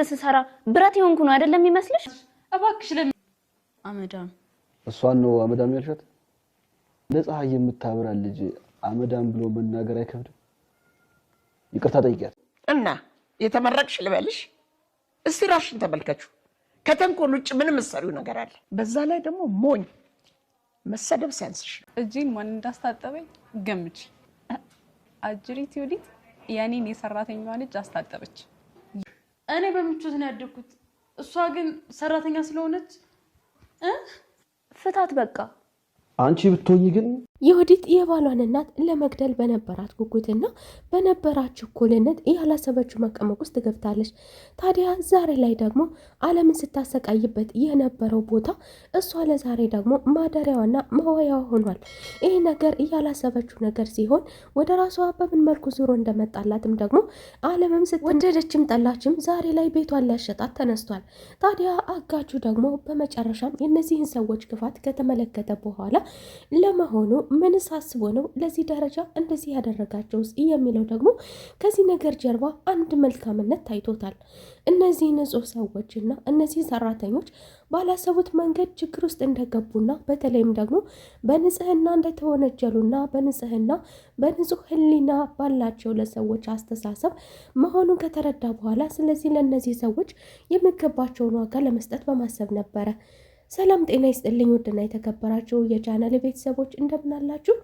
ስሰራ ብረት ይሆንኩ ነው አይደለም ይመስልሽ? እባክሽ አመዳም እሷን ነው አመዳም ያልሻት? ለፀሐይ የምታበራ ልጅ አመዳም ብሎ መናገር አይከብድም? ይቅርታ ጠይቂያት እና የተመረቅሽ ልበልሽ? እስቲ ራስሽን ተመልከቹ። ከተንኮል ውጭ ምንም መሰሪው ነገር አለ? በዛ ላይ ደግሞ ሞኝ መሰደብ ሲያንስሽ። እጂን ማን እንዳስታጠበኝ ገምች። አጅሪት ዩዲት ያኔን የሰራተኛዋ ልጅ አስታጠበች። እኔ በምቾት ነው ያደኩት፣ እሷ ግን ሰራተኛ ስለሆነች ፍታት በቃ። አንቺ ብትሆኚ ግን የወዲት የባሏን እናት ለመግደል በነበራት ጉጉትና በነበራት ችኩልነት ያላሰበችው መቀመቅ ውስጥ ገብታለች። ታዲያ ዛሬ ላይ ደግሞ ዓለምን ስታሰቃይበት የነበረው ቦታ እሷ ለዛሬ ደግሞ ማደሪያዋና መዋያዋ ሆኗል። ይህ ነገር ያላሰበችው ነገር ሲሆን ወደ ራሷ በምን መልኩ ዙሮ እንደመጣላትም ደግሞ ዓለምም ስትወደደችም ጠላችም ዛሬ ላይ ቤቷን ሊያሸጣት ተነስቷል። ታዲያ አጋጁ ደግሞ በመጨረሻም የእነዚህን ሰዎች ክፋት ከተመለከተ በኋላ ለመሆኑ ምን ሳስቦ ነው ለዚህ ደረጃ እንደዚህ ያደረጋቸው የሚለው ደግሞ ከዚህ ነገር ጀርባ አንድ መልካምነት ታይቶታል። እነዚህ ንጹህ ሰዎችና እነዚህ ሰራተኞች ባላሰቡት መንገድ ችግር ውስጥ እንደገቡና በተለይም ደግሞ በንጽህና እንደተወነጀሉና በንጽህና በንጹህ ሕሊና ባላቸው ለሰዎች አስተሳሰብ መሆኑን ከተረዳ በኋላ ስለዚህ ለእነዚህ ሰዎች የሚገባቸውን ዋጋ ለመስጠት በማሰብ ነበረ። ሰላም ጤና ይስጥልኝ ውድና የተከበራችሁ የቻናል ቤተሰቦች እንደምን አላችሁ?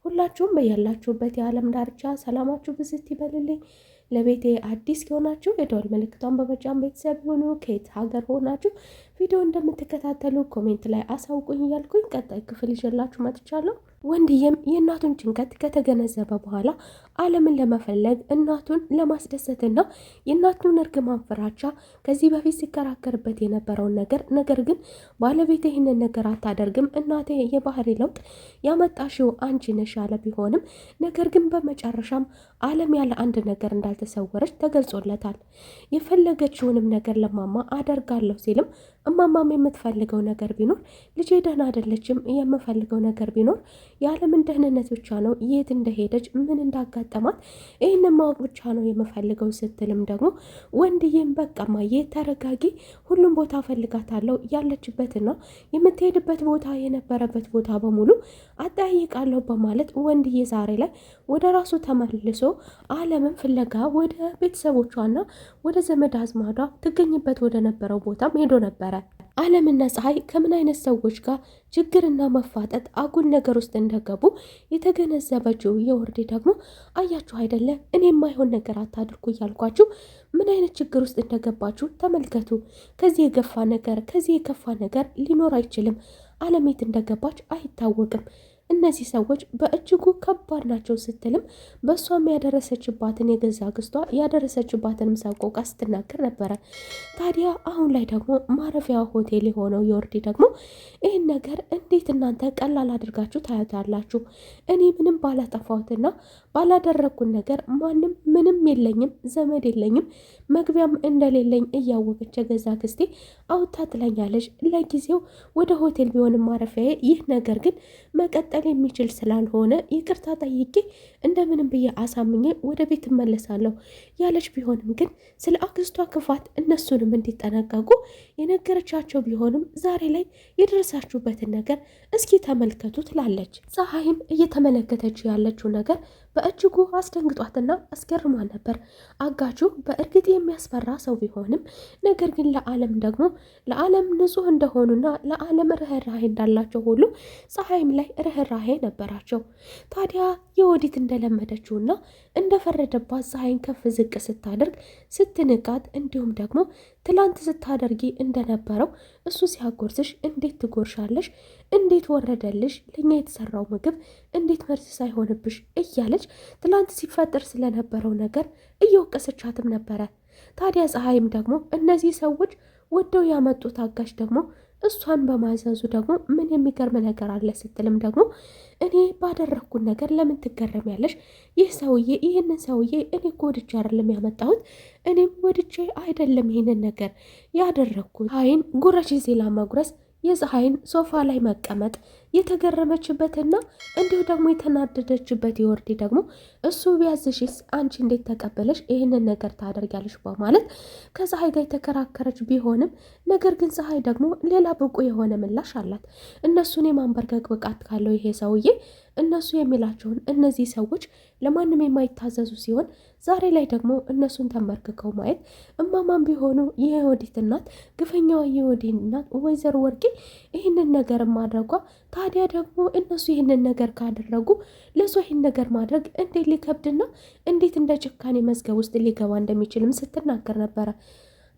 ሁላችሁም በያላችሁበት የዓለም ዳርቻ ሰላማችሁ ብዝት ይበልልኝ። ለቤቴ አዲስ የሆናችሁ የደወል ምልክቷን በመጫን ቤተሰብ ሆኑ። ከየት ሀገር ሆናችሁ ቪዲዮ እንደምትከታተሉ ኮሜንት ላይ አሳውቁኝ እያልኩኝ ቀጣይ ክፍል ይዤላችሁ መጥቻለሁ። ወንድዬም የእናቱን ጭንቀት ከተገነዘበ በኋላ ዓለምን ለመፈለግ እናቱን ለማስደሰትና የእናቱን እርግማን ፍራቻ ከዚህ በፊት ሲከራከርበት የነበረውን ነገር ግን ባለቤት ይህንን ነገር አታደርግም፣ እናቴ የባህሪ ለውጥ ያመጣሽው አንቺ ነሽ ያለ ቢሆንም ነገር ግን በመጨረሻም ዓለም ያለ አንድ ነገር እንዳልተሰወረች ተገልጾለታል። የፈለገችውንም ነገር ለማማ አደርጋለሁ ሲልም እማማም የምትፈልገው ነገር ቢኖር ልጄ ደህና አይደለችም፣ የምፈልገው ነገር ቢኖር የዓለምን ደህንነት ብቻ ነው፣ የት እንደሄደች ምን እንዳጋጠማት ይህንን ማወቅ ብቻ ነው የምፈልገው ስትልም ደግሞ ወንድዬም በቃማዬ ተረጋጊ፣ ሁሉም ቦታ ፈልጋታለሁ፣ ያለችበትና የምትሄድበት ቦታ የነበረበት ቦታ በሙሉ አጠያይቃለሁ በማለት ወንድዬ ዛሬ ላይ ወደ ራሱ ተመልሶ ዓለምን ፍለጋ ወደ ቤተሰቦቿና ወደ ዘመድ አዝማዷ ትገኝበት ወደ ነበረው ቦታም ሄዶ ነበረ። ዓለምና ፀሐይ ከምን አይነት ሰዎች ጋር ችግርና መፋጠጥ አጉል ነገር ውስጥ እንደገቡ የተገነዘበችው የወርዴ ደግሞ አያችሁ አይደለ እኔ የማይሆን ነገር አታድርጉ እያልኳችሁ ምን አይነት ችግር ውስጥ እንደገባችሁ ተመልከቱ። ከዚህ የከፋ ነገር ሊኖር አይችልም። ዓለም የት እንደገባች አይታወቅም። እነዚህ ሰዎች በእጅጉ ከባድ ናቸው ስትልም በእሷም ያደረሰችባትን የገዛ ግስቷ ያደረሰችባትንም ሰቆቃ ስትናገር ነበረ። ታዲያ አሁን ላይ ደግሞ ማረፊያ ሆቴል የሆነው የወርዴ ደግሞ ይህን ነገር እንዴት እናንተ ቀላል አድርጋችሁ ታዩታላችሁ? እኔ ምንም ባላጠፋሁትና ባላደረግኩን ነገር ማንም ምንም የለኝም፣ ዘመድ የለኝም፣ መግቢያም እንደሌለኝ እያወቀች የገዛ ግስቴ አውታ ትለኛለች። ለጊዜው ወደ ሆቴል ቢሆንም ማረፊያዬ፣ ይህ ነገር ግን መቀጠል የሚችል ስላልሆነ ይቅርታ ጠይቄ እንደምንም ብዬ አሳምኜ ወደ ቤት እመለሳለሁ ያለች ቢሆንም ግን ስለ አክስቷ ክፋት እነሱንም እንዲጠነቀቁ የነገረቻቸው ቢሆንም ዛሬ ላይ የደረሳችሁበትን ነገር እስኪ ተመልከቱ ትላለች። ፀሐይም እየተመለከተችው ያለችው ነገር በእጅጉ አስደንግጧትና አስገርሟ ነበር። አጋቹ በእርግጥ የሚያስፈራ ሰው ቢሆንም ነገር ግን ለዓለም ንጹህ እንደሆኑና ለዓለም ርህራሄ እንዳላቸው ሁሉ ፀሐይም ላይ ርህራሄ ነበራቸው። ታዲያ የወዲት እንደለመደችውና እንደፈረደባት ፀሐይን ከፍ ዝቅ ስታደርግ ስትንቃት፣ እንዲሁም ደግሞ ትላንት ስታደርጊ እንደነበረው እሱ ሲያጎርስሽ እንዴት ትጎርሻለሽ? እንዴት ወረደልሽ? ለኛ የተሰራው ምግብ እንዴት መርዝ ሳይሆንብሽ እያለች ትላንት ሲፈጠር ስለነበረው ነገር እየወቀሰቻትም ነበረ። ታዲያ ፀሐይም ደግሞ እነዚህ ሰዎች ወደው ያመጡት አጋሽ ደግሞ እሷን በማዘዙ ደግሞ ምን የሚገርም ነገር አለ ስትልም ደግሞ እኔ ባደረግኩት ነገር ለምን ትገረሚያለሽ? ይህንን ሰውዬ እኔ እኮ ወድጄ አይደለም ያመጣሁት፣ እኔም ወድጄ አይደለም ይህንን ነገር ያደረግኩት። አይን ጉረሽ ዜላ መጉረስ የፀሐይን ሶፋ ላይ መቀመጥ የተገረመችበትና እንዲሁ ደግሞ የተናደደችበት የወርዲ ደግሞ እሱ ቢያዝሽስ አንቺ እንዴት ተቀበለሽ ይህንን ነገር ታደርጊያለሽ በማለት ከፀሐይ ጋር የተከራከረች ቢሆንም ነገር ግን ፀሐይ ደግሞ ሌላ ብቁ የሆነ ምላሽ አላት። እነሱን የማንበርከክ ብቃት ካለው ይሄ ሰውዬ እነሱ የሚላቸውን እነዚህ ሰዎች ለማንም የማይታዘዙ ሲሆን ዛሬ ላይ ደግሞ እነሱን ተንበርክከው ማየት እማማን ቢሆኑ የወዲት እናት ግፈኛዋ የወዲት እናት ወይዘሮ ወርቄ ይህንን ነገር ማድረጓ ታዲያ ደግሞ እነሱ ይህንን ነገር ካደረጉ ለሷ ይህን ነገር ማድረግ እንዴት ሊከብድና እንዴት እንደ ጭካኔ መዝገብ ውስጥ ሊገባ እንደሚችልም ስትናገር ነበረ።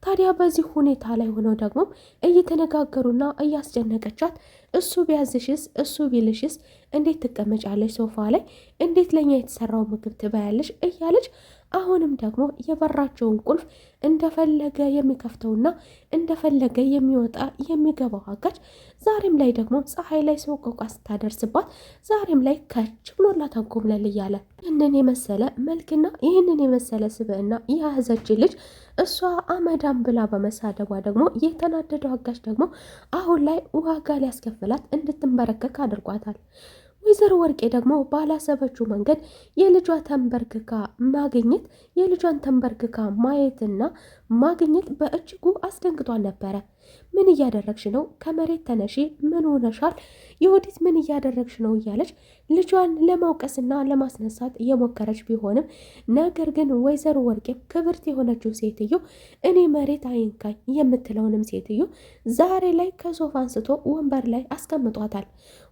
ታዲያ በዚህ ሁኔታ ላይ ሆነው ደግሞ እየተነጋገሩና እያስጨነቀቻት እሱ ቢያዝሽስ እሱ ቢልሽስ እንዴት ትቀመጫለሽ ሶፋ ላይ እንዴት ለኛ የተሰራው ምግብ ትበያለሽ እያለች አሁንም ደግሞ የበራቸውን ቁልፍ እንደፈለገ የሚከፍተውና እንደፈለገ የሚወጣ የሚገባው አጋች ዛሬም ላይ ደግሞ ፀሐይ ላይ ሰው ቆቋ ስታደርስባት ዛሬም ላይ ከች ብሎላት አንጎምለል እያለ ይህንን የመሰለ መልክና ይህንን የመሰለ ስብዕና የያዘች ልጅ እሷ አመዳም ብላ በመሳደቧ ደግሞ የተናደደው አጋች ደግሞ አሁን ላይ ዋጋ ሊያስከፍላት እንድትንበረከክ አድርጓታል። ወይዘሮ ወርቄ ደግሞ ባላሰበችው መንገድ የልጇ ተንበርክካ ማግኘት የልጇን ተንበርክካ ማየትና ማግኘት በእጅጉ አስደንግጧል ነበረ። ምን እያደረግሽ ነው? ከመሬት ተነሺ፣ ምን ሆነሻል? የወዲት ምን እያደረግሽ ነው? እያለች ልጇን ለማውቀስና ለማስነሳት እየሞከረች ቢሆንም ነገር ግን ወይዘሮ ወርቄ ክብርት የሆነችው ሴትዮ እኔ መሬት አይንካኝ የምትለውንም ሴትዮ ዛሬ ላይ ከሶፋ አንስቶ ወንበር ላይ አስቀምጧታል።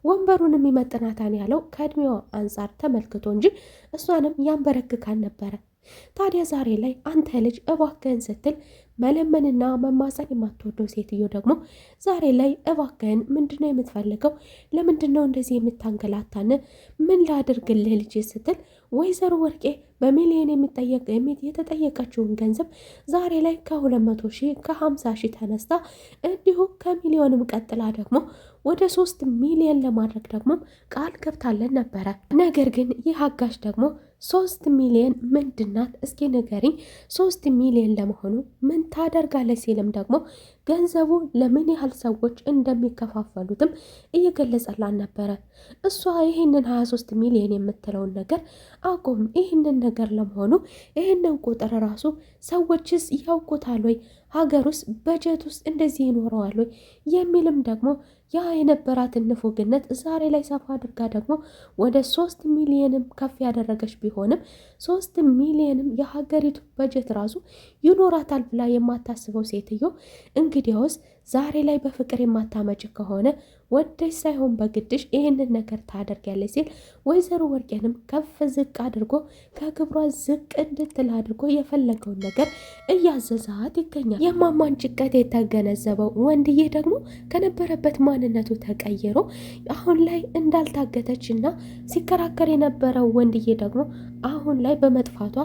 ወንበሩን የሚመጥናታን ያለው ከእድሜዋ አንጻር ተመልክቶ እንጂ እሷንም ያንበረክካን ነበረ። ታዲያ ዛሬ ላይ አንተ ልጅ እባክህን ስትል መለመንና መማፀን የማትወደው ሴትዮ ደግሞ ዛሬ ላይ እባክህን ምንድነው የምትፈልገው? ለምንድነው እንደዚህ የምታንገላታን? ምን ላድርግልህ ልጅ ስትል ወይዘሮ ወርቄ በሚሊዮን የተጠየቀችውን ገንዘብ ዛሬ ላይ ከ200 ሺህ ከ50 ሺህ ተነስታ እንዲሁ ከሚሊዮንም ቀጥላ ደግሞ ወደ 3 ሚሊዮን ለማድረግ ደግሞ ቃል ገብታለን ነበረ። ነገር ግን ይህ አጋሽ ደግሞ 3 ሚሊዮን ምንድናት እስኪ ንገሪኝ፣ 3 ሚሊዮን ለመሆኑ ምን ታደርጋለች ሲልም ደግሞ ገንዘቡ ለምን ያህል ሰዎች እንደሚከፋፈሉትም እየገለጸላን ነበረ። እሷ ይህንን 23 ሚሊዮን የምትለውን ነገር አቁም፣ ይህንን ነገር ለመሆኑ ይህንን ቁጥር ራሱ ሰዎችስ ያውቁታል ወይ? ሀገር ውስጥ በጀት ውስጥ እንደዚህ ይኖረዋል ወይ? የሚልም ደግሞ ያ የነበራትን ንፉግነት ዛሬ ላይ ሰፋ አድርጋ ደግሞ ወደ 3 ሚሊዮንም ከፍ ያደረገች ቢሆንም 3 ሚሊዮንም የሀገሪቱ በጀት ራሱ ይኖራታል ብላ የማታስበው ሴትዮ እንግዲያውስ ዛሬ ላይ በፍቅር የማታመጭ ከሆነ ወደሽ ሳይሆን በግድሽ ይህንን ነገር ታደርጊያለሽ ሲል ወይዘሮ ወርቄንም ከፍ ዝቅ አድርጎ ከክብሯ ዝቅ እንድትል አድርጎ የፈለገውን ነገር እያዘዛት ይገኛል። የማማን ጭንቀት የተገነዘበው ወንድዬ ደግሞ ከነበረበት ማንነቱ ተቀይሮ አሁን ላይ እንዳልታገተችና ሲከራከር የነበረው ወንድዬ ደግሞ አሁን ላይ በመጥፋቷ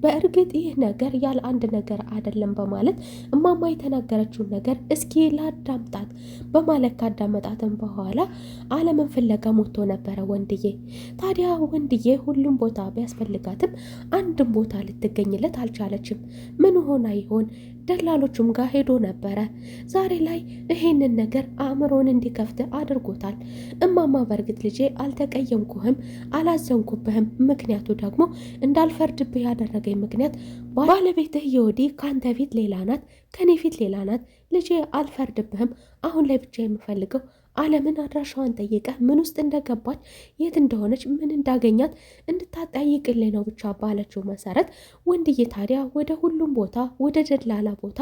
በእርግጥ ይህ ነገር ያለ አንድ ነገር አይደለም በማለት እማማ የተናገረችውን ነገር እስኪ ላዳምጣት በማለት ካዳመጣትም በኋላ ዓለምን ፍለጋ ሞቶ ነበረ ወንድዬ። ታዲያ ወንድዬ ሁሉም ቦታ ቢያስፈልጋትም አንድም ቦታ ልትገኝለት አልቻለችም። ምን ሆና ይሆን? ደላሎቹም ጋር ሄዶ ነበረ። ዛሬ ላይ ይሄንን ነገር አእምሮን እንዲከፍት አድርጎታል። እማማ በእርግጥ ልጄ አልተቀየምኩህም፣ አላዘንኩብህም። ምክንያቱ ደግሞ እንዳልፈርድብህ ያደረገኝ ምክንያት ባለቤትህ የወዲ ካንተ ፊት ሌላ ናት፣ ከኔ ፊት ሌላ ናት። ልጄ አልፈርድብህም። አሁን ላይ ብቻ የምፈልገው ዓለምን አድራሻዋን ጠይቀህ ምን ውስጥ እንደገባች የት እንደሆነች ምን እንዳገኛት እንድታጠይቅልኝ ነው ብቻ ባለችው መሰረት ወንድዬ ታዲያ ወደ ሁሉም ቦታ ወደ ደላላ ቦታ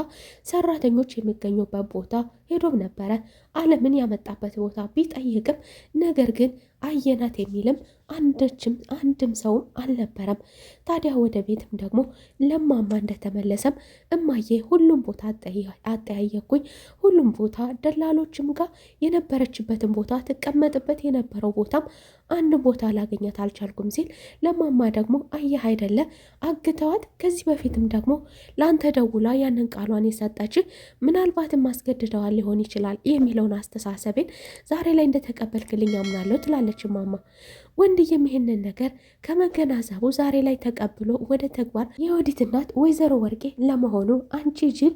ሰራተኞች የሚገኙበት ቦታ ሄዶም ነበረ። ዓለምን ያመጣበት ቦታ ቢጠይቅም ነገር ግን አየናት የሚልም አንድም ሰውም አልነበረም። ታዲያ ወደ ቤትም ደግሞ ለማማ እንደተመለሰም እማዬ ሁሉም ቦታ አጠያየኩኝ፣ ሁሉም ቦታ ደላሎችም ጋር የነበረችበትን ቦታ ትቀመጥበት የነበረው ቦታም አንድ ቦታ ላገኘት አልቻልኩም ሲል ለማማ ደግሞ አየህ አይደለ አግተዋት ከዚህ በፊትም ደግሞ ለአንተ ደውላ ያንን ቃሏን የሰጠች ምናልባትም ማስገድደዋል ሊሆን ይችላል የሚለውን አስተሳሰቤን ዛሬ ላይ እንደተቀበልክልኝ አምናለሁ ትላለች ማማ። ወንድዬም ይህንን ነገር ከመገናዘቡ ዛሬ ላይ ተቀብሎ ወደ ተግባር የወዲት እናት ወይዘሮ ወርቄ ለመሆኑ አንቺ ጅል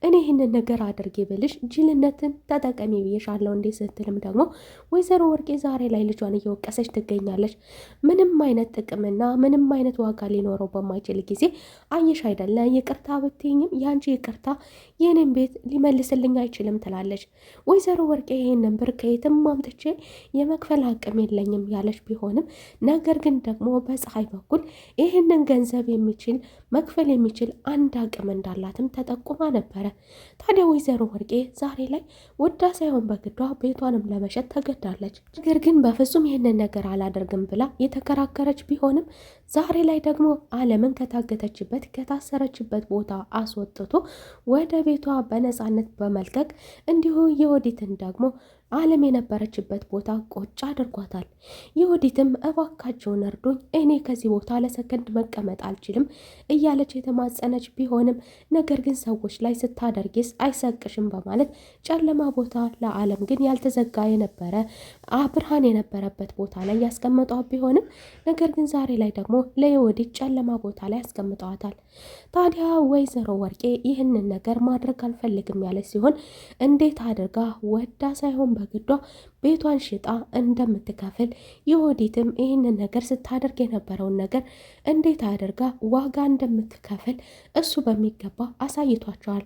እኔ ይህንን ነገር አድርጌ ብልሽ ጅልነትን ተጠቀሚ ብዬሻለሁ እንዴ ስትልም ደግሞ ወይዘሮ ወርቄ ዛሬ ላይ ልጇን እየወቀሰች ትገኛለች። ምንም አይነት ጥቅምና ምንም አይነት ዋጋ ሊኖረው በማይችል ጊዜ አየሽ አይደለ ይቅርታ ብትይኝም የአንቺ ይቅርታ የኔን ቤት ሊመልስልኝ አይችልም ትላለች። ወይዘሮ ወርቄ ይህንን ብር ከየትም አምጥቼ የመክፈል አቅም የለኝም ያለች ቢሆንም ነገር ግን ደግሞ በፀሐይ በኩል ይህንን ገንዘብ የሚችል መክፈል የሚችል አንድ አቅም እንዳላትም ተጠቁማ ነበረ። ታዲያ ወይዘሮ ወርቄ ዛሬ ላይ ወዳ ሳይሆን በግዷ ቤቷንም ለመሸጥ ተገዳለች። ነገር ግን በፍጹም ይህንን ነገር አላደርግም ብላ የተከራከረች ቢሆንም ዛሬ ላይ ደግሞ አለምን ከታገተችበት ከታሰረችበት ቦታ አስወጥቶ ወደ ቤቷ በነፃነት በመልቀቅ እንዲሁ የወዲትን ደግሞ አለም የነበረችበት ቦታ ቆጭ አድርጓታል። የወዲትም እባካቸውን እርዱኝ፣ እኔ ከዚህ ቦታ ለሰከንድ መቀመጥ አልችልም እያለች የተማጸነች ቢሆንም ነገር ግን ሰዎች ላይ ስታደርጊስ አይሰቅሽም በማለት ጨለማ ቦታ ለአለም ግን ያልተዘጋ የነበረ ብርሃን የነበረበት ቦታ ላይ ያስቀምጧት ቢሆንም ነገር ግን ዛሬ ላይ ደግሞ ለየወዲት ጨለማ ቦታ ላይ ያስቀምጠዋታል። ታዲያ ወይዘሮ ወርቄ ይህንን ነገር ማድረግ አልፈልግም ያለች ሲሆን እንዴት አድርጋ ወዳ ሳይሆን በግዷ ቤቷን ሽጣ እንደምትከፍል የወዲትም ይህንን ነገር ስታደርግ የነበረውን ነገር እንዴት አድርጋ ዋጋ እንደምትከፍል እሱ በሚገባ አሳይቷቸዋል።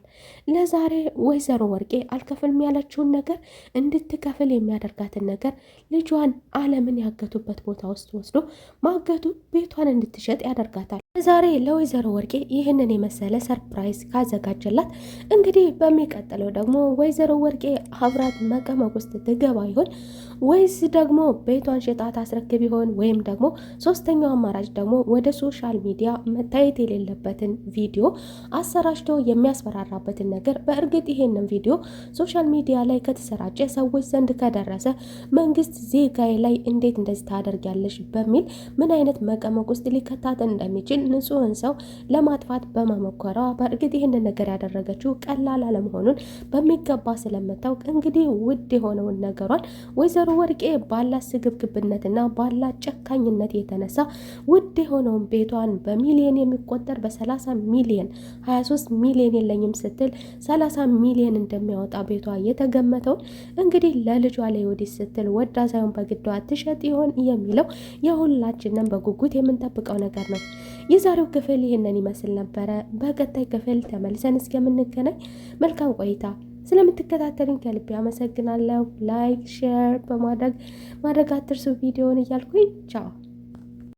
ለዛሬ ወይዘሮ ወርቄ አልከፍልም ያለችውን ነገር እንድትከፍል የሚያደርጋትን ነገር ልጇን አለምን ያገቱበት ቦታ ውስጥ ወስዶ ማገቱ ቤቷን እንድትሸጥ ያደርጋታል። ዛሬ ለወይዘሮ ወርቄ ይህንን የመሰለ ሰርፕራይዝ ካዘጋጀላት እንግዲህ በሚቀጥለው ደግሞ ወይዘሮ ወርቄ አብራት መቀመቅ ውስጥ ትገባ ይሆን ወይስ ደግሞ ቤቷን ሽጣ ታስረክብ ይሆን? ወይም ደግሞ ሶስተኛው አማራጭ ደግሞ ወደ ሶሻል ሚዲያ መታየት የሌለበትን ቪዲዮ አሰራጭቶ የሚያስፈራራበትን ነገር በእርግጥ ይሄንን ቪዲዮ ሶሻል ሚዲያ ላይ ከተሰራጨ ሰዎች ዘንድ ከደረሰ መንግስት ዜጋዬ ላይ እንዴት እንደዚህ ታደርጊያለሽ በሚል ምን አይነት መቀመቅ ውስጥ ሊከታት እንደሚችል ንጹህን ሰው ለማጥፋት በመሞከሯ በእርግጥ ይህንን ነገር ያደረገችው ቀላል አለመሆኑን በሚገባ ስለምታውቅ እንግዲህ ውድ የሆነውን ነገሯን ወይዘሮ ወርቄ ባላት ስግብግብነትና ባላት ጨካኝነት የተነሳ ውድ የሆነውን ቤቷን በሚሊዮን የሚቆጠር በ30 ሚሊዮን 23 ሚሊዮን የለኝም ስትል 30 ሚሊዮን እንደሚያወጣ ቤቷ የተገመተውን እንግዲህ ለልጇ ለወዲት ስትል ወዳ ሳይሆን በግዷ ትሸጥ ይሆን የሚለው የሁላችንም በጉጉት የምንጠብቀው ነገር ነው። የዛሬው ክፍል ይህንን ይመስል ነበረ። በቀጣይ ክፍል ተመልሰን እስከምንገናኝ መልካም ቆይታ። ስለምትከታተሉኝ ከልቤ አመሰግናለሁ። ላይክ ሼር በማድረግ አትርሱ ቪዲዮውን እያልኩኝ ቻው።